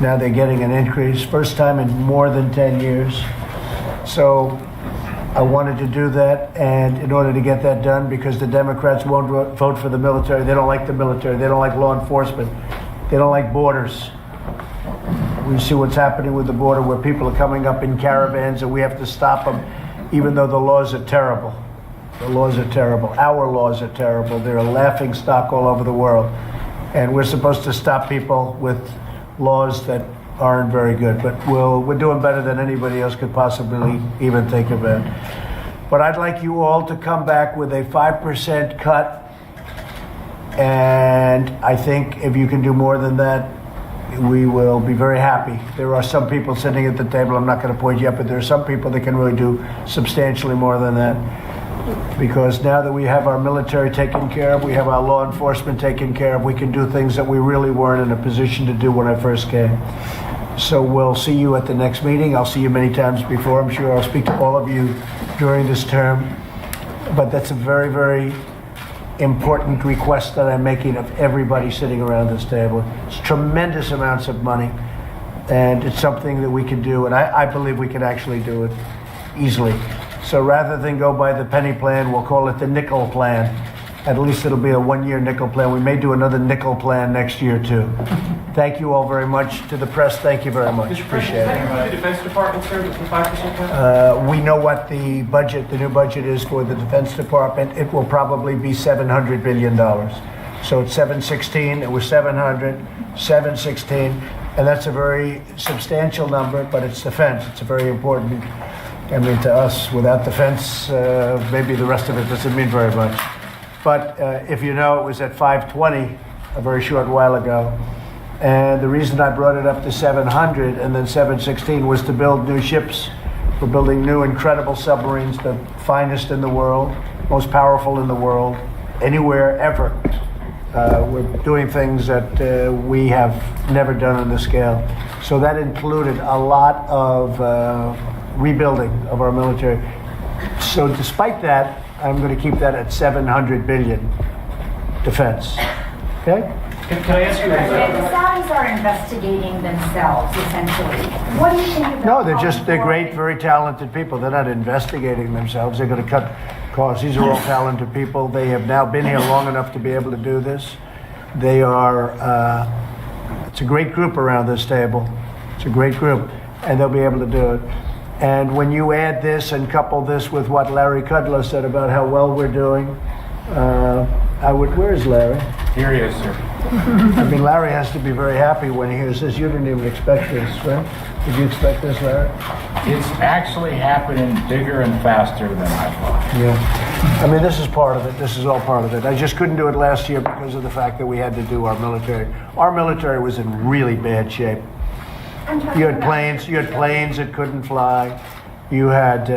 Now they're getting an increase, first time in more than 10 years. So I wanted to do that, and in order to get that done, because the Democrats won't vote for the military, they don't like the military, they don't like law enforcement, they don't like borders. We see what's happening with the border, where people are coming up in caravans and we have to stop them, even though the laws are terrible. The laws are terrible. Our laws are terrible. They're a laughing stock all over the world. And we're supposed to stop people with laws that aren't very good, but we're doing better than anybody else could possibly even think about. But I'd like you all to come back with a 5% cut, and I think if you can do more than that, we will be very happy. There are some people sitting at the table, I'm not going to point you up, but there are some people that can really do substantially more than that. Because now that we have our military taken care of, we have our law enforcement taken care of, we can do things that we really weren't in a position to do when I first came. So we'll see you at the next meeting. I'll see you many times before. I'm sure I'll speak to all of you during this term. But that's a very, very important request that I'm making of everybody sitting around this table. It's tremendous amounts of money, and it's something that we can do, and I believe we can actually do it easily. So rather than go by the penny plan, we'll call it the nickel plan. At least it'll be a one-year nickel plan. We may do another nickel plan next year, too. Thank you all very much. To the press, thank you very much. Appreciate it. The Defense Department, sir, with the 5% cut? We know what the new budget is for the Defense Department. It will probably be $700 billion. So it's 716, it was 700, 716, and that's a very substantial number, but it's defense. It's a very important, I mean, to us, without defense, maybe the rest of it doesn't mean very much. But if you know, it was at 520 a very short while ago. And the reason I brought it up to 700 and then 716 was to build new ships. We're building new incredible submarines, the finest in the world, most powerful in the world, anywhere, ever. We're doing things that we have never done on this scale. So that included a lot of rebuilding of our military. So despite that, I'm going to keep that at 700 billion defense. Okay? Can I ask you The Saudis are investigating themselves, essentially. What do you think about No, they're great, very talented people. They're not investigating themselves. They're going to cut costs. These are all talented people. They have now been here long enough to be able to do this. They are, it's a great group around this table. It's a great group, and they'll be able to do it. And when you add this and couple this with what Larry Kudlow said about how well we're doing, where's Larry? Here he is, sir. I mean, Larry has to be very happy when he hears this. You didn't even expect this, right? Did you expect this, Larry? It's actually happening bigger and faster than I thought. Yeah. I mean, this is part of it. This is all part of it. I just couldn't do it last year because of the fact that we had to do our military. Our military was in really bad shape. You had planes that couldn't fly. You had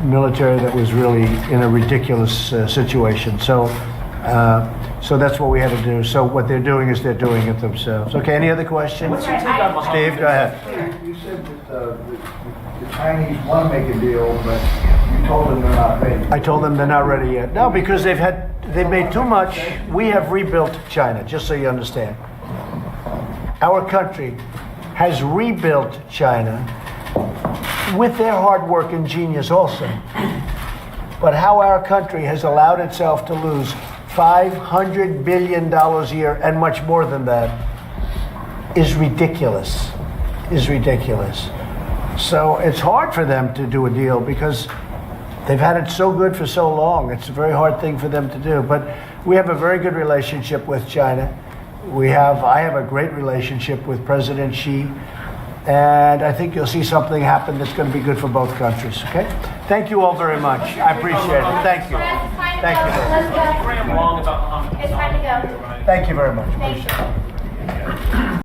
military that was really in a ridiculous situation. So that's what we had to do. So what they're doing is they're doing it themselves. Okay, any other questions? What's your take on Muhammad? Steve, go ahead. You said that the Chinese want to make a deal, but you told them they're not ready. I told them they're not ready yet. No, because they've made too much. We have rebuilt China, just so you understand. Our country has rebuilt China with their hard work and genius also. But how our country has allowed itself to lose $500 billion a year and much more than that is ridiculous. So it's hard for them to do a deal because they've had it so good for so long. It's a very hard thing for them to do. But we have a very good relationship with China. I have a great relationship with President Xi, and I think you'll see something happen that's going to be good for both countries, okay? Thank you all very much. I appreciate it. Thank you. Thank you. Ram long about Muhammad. It's time to go. Thank you very much. Appreciate it.